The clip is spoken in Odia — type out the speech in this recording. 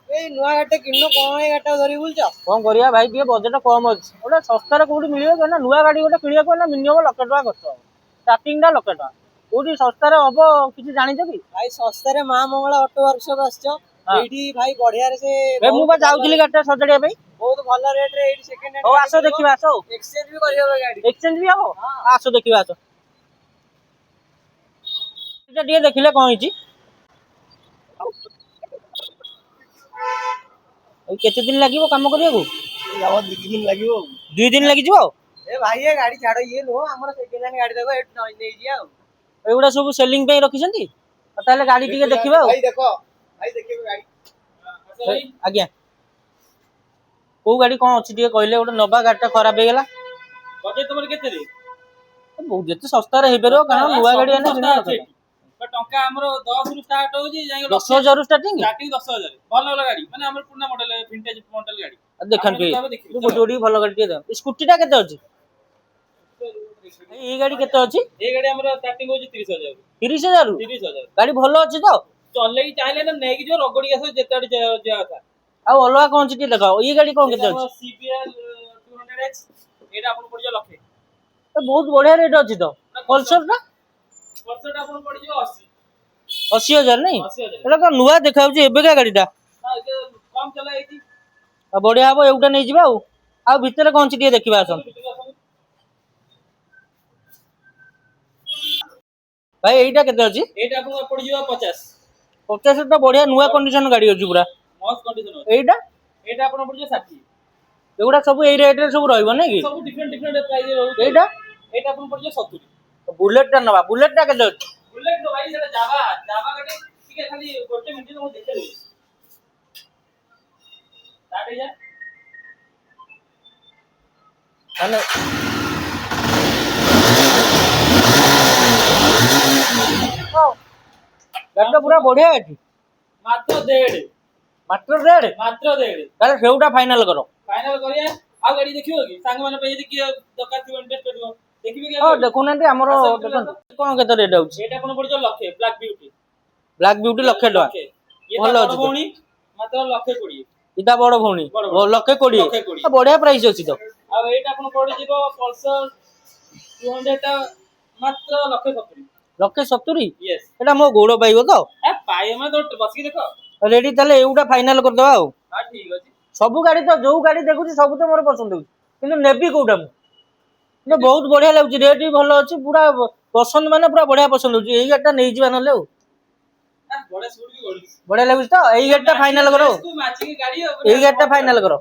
এই নୂଆ ଗାଡିଟେ କିଣିଲ କଣ ଏଇ ଗାଡିଟା ଧରି ବୁଲୁଛ? କଣ କରିବା ଭାଇ ଟିକେ ବଜେଟ କମ ଅଛି ଗୋଟେ ଶସ୍ତାରେ କୋଉଠି ମିଳିବ କି ନା ନୂଆ ଗାଡି ଗୋଟେ କିଣିବାକୁ ନା ମିନିମମ ଲକ୍ଷେ ଟଙ୍କା ଖର୍ଚ୍ଚ ହବ ଷ୍ଟାର୍ଟିଂ ଟା ଲକ୍ଷେ ଟଙ୍କା କୋଉଠି ଶସ୍ତାରେ ହବ କିଛି ଜାଣିଛ କି ଭାଇ ଶସ୍ତାରେ ମା ମଙ୍ଗଳା ଅଟୋ ୱାର୍କସପ ଆସିଛ ଏଇଠି ଭାଇ ବଢିଆରେ ସେ ମୁଁ ବା ଯାଉଥିଲି ଗାଡିଟା ସଜାଡିବା ପାଇଁ ବହୁତ ଭଲ ରେଟ୍ ରେ ଏଇଠି ସେକେଣ୍ଡ ହ୍ୟାଣ୍ଡ ହଉ ଆସ ଦେଖିବା ଆସ ଏକ୍ସଚେଞ୍ଜ ବି କରିହବ ଗାଡି ଏକ୍ସଚେଞ୍ଜ ବି ହବ ଆସ ଦେଖିବା ଆସ ଏଇଟା ଟିକେ ଦେଖିଲେ କଣ ହେଇଛି କେତେ ଦିନ ଲାଗିବ କାମ କରିବାକୁ 2 ଦିନ ଲାଗିବ 2 ଦିନ ଲାଗିଯିବ ଏ ଭାଇ ଏ ଗାଡି ଛାଡ ଇଏ ନୁହଁ ଆମର ସେକେଣ୍ଡ ହ୍ୟାଣ୍ଡ ଗାଡି ଦେଖ ଏଠି ନେଇଯିବା ଆଉ ଏଗୁଡା ସବୁ ସେଲିଂ ପାଇଁ ରଖିଛନ୍ତି ତାହେଲେ ଗାଡି ଟିକେ ଦେଖିବା ଆଉ ଭାଇ ଦେଖ ଭାଇ ଦେଖିବ ଗାଡି ଆଜ୍ଞା କୋଉ ଗାଡି କଣ ଅଛି ଟିକେ କହିଲେ ଗୋଟେ ନବା ଗାଡିଟା ଖରାପ ହେଇଗଲା ବଜେଟ ତମର କେତେ ଯେତେ ଶସ୍ତାରେ ହେଇପାରିବ କାରଣ ନୂଆ ଗାଡି ଆଣିଲେ ଟଙ୍କା ଆମର 10 ରୁ ଷ୍ଟାର୍ଟ ହଉଛି ଯାଇ 10,000 ରୁ ଷ୍ଟାର୍ଟିଂ ଷ୍ଟାର୍ଟିଂ 10,000 ଭଲ ଭଲ ଗାଡି ମାନେ ଆମର ପୁରୁଣା ମଡେଲ ভিন্টেଜ ମଡେଲ ଗାଡି ଦେଖନ୍ତୁ ଗୋଟେ ଭଲ ଗାଡି ଟିକେ ଦାও ସ୍କୁଟିଟା କେତେ ଅଛି ଏଇ ଗାଡି କେତେ ଅଛି ଏଇ ଗାଡି ଆମର ଷ୍ଟାର୍ଟିଂ ହଉଛି 30,000 30,000 ଗାଡି ଭଲ ଅଛି ତ ଚଲେଇକି ଚାହିଁଲେ ନା ନେଇକି ଯିବ ରଗଡିକି ଆସିବ ଯେତେ ଆଡେ ଯିବା କଥା ଆଉ ଅଲଗା କଣ ଅଛି ଟିକେ ଦେଖାଅ ଏଇ ଗାଡି କଣ କେତେ ଅଛି CBR 200X ଏଇଟା ଆପଣଙ୍କୁ ପଡିଯିବ ଲକ୍ଷେ ବହୁତ ବଢିଆ ରେଟ୍ ଅଛି ତ ପଲସର ଟା ଆପଣଙ୍କୁ ପଡିଯିବ 80,000 ନାଇଁ 80,000 ଏଟା ତ ନୂଆ ଦେଖାଉଛି ଏବେକା ଗାଡିଟା କମ ଚଲା ହେଇଛି ଆଉ ବଢିଆ ହବ ଏଇଟା ନେଇଯିବା ଆଉ ଭିତରେ କଣ ଅଛି ଟିକେ ଦେଖିବା ଆସନ୍ତୁ ଭାଇ ଏଇଟା କେତେ ଅଛି ଏଇଟା ଆପଣଙ୍କୁ ପଡିଯିବ 50 ତ ବଢିଆ ନୂଆ କଣ୍ଡିସନ ଗାଡି ଅଛି ପୁରା ମସ୍ତ କଣ୍ଡିସନ ଅଛି ଏଇଟା ଆପଣଙ୍କୁ ପଡିଯିବ 60 ଏଗୁଡା ସବୁ ଏଇ ରେଟ୍ ରେ ସବୁ ରହିବ ନାଇଁ କି ସବୁ ଡିଫରେଣ୍ଟ ପ୍ରାଇସ୍ ରହୁଛି ଏଇଟା ଆପଣଙ୍କୁ ପଡିଯିବ 70 ବୁଲେଟ ଟା ନବା ବୁଲେଟ ଟା କେତେ ଅଛି ବୁଲେଟ ଭାଇ ସେଟା ଜାଭା ଗାଡି ଟିକେ ଖାଲି ଗୋଟେ ମିନିଟ ମୁଁ ଦେଖେଇ ଦେବି ସ୍ଟାର୍ଟ ହେଇଯା ମାନେ ଗାଡିଟା ପୁରା ବଢିଆ ଅଛି ମାତ୍ର 1.5 ତାହେଲେ ସେଉଟା ଫାଇନାଲ କର ଫାଇନାଲ କରିବା ଆଉ ଗାଡି ଦେଖିବ କି ସାଙ୍ଗମାନେ ପାଇଁ ଯଦି କିଏ ଦରକାର ଥିବ ଇନଭେଷ୍ଟ କରିବ ଦେଖିବେ କି ହଁ ଦେଖୁନାହାନ୍ତି ଆମର ଦେଖନ୍ତୁ କଣ କେତେ ରେଟ୍ ଅଛି ଏଇଟା ଆପଣ ପଡିଯିବ ଲକ୍ଷେ ବ୍ଲାକ୍ ବିୟୁଟି ଲକ୍ଷେ ଟଙ୍କା ଭଲ ଅଛି ଭଉଣୀ ମାତ୍ର 1,20,000 ଇଟା ବଡ ଭଉଣୀ 1,20,000 ବଢିଆ ପ୍ରାଇସ୍ ଅଛି ତ ଆଉ ଏଇଟା ଆପଣ ପଡିଯିବ ପଲସର 200 ଟା ମାତ୍ର 1,70,000 ଏଟା ମୋ ଗୋଡ ପାଇବ ତ ପାଇବ ତ ବସିକି ଦେଖ ରେଡି ତାହେଲେ ଏଇଟା ଫାଇନାଲ କରିଦବା ଆଉ ଠିକ ଅଛି ସବୁ ଗାଡି ତ ଯୋଉ ଗାଡି ଦେଖୁଛି ସବୁ ତ ମୋର ପସନ୍ଦ ହଉଛି କିନ୍ତୁ ନେବି କୋଉଟା ମୁଁ ବହୁତ ବଢିଆ ଲାଗୁଛି ରେଟ୍ ବି ଭଲ ଅଛି ପୁରା ପସନ୍ଦ ମାନେ ପୁରା ବଢିଆ ପସନ୍ଦ ହଉଛି ଏଇ ଗାଡିଟା ନେଇଯିବା ନହେଲେ ଆଉ ବଢିଆ ଲାଗୁଛି ତ ଏଇ ଗାଡିଟା ଫାଇନାଲ କର ଏଇ ଗାଡିଟା ଫାଇନାଲ କର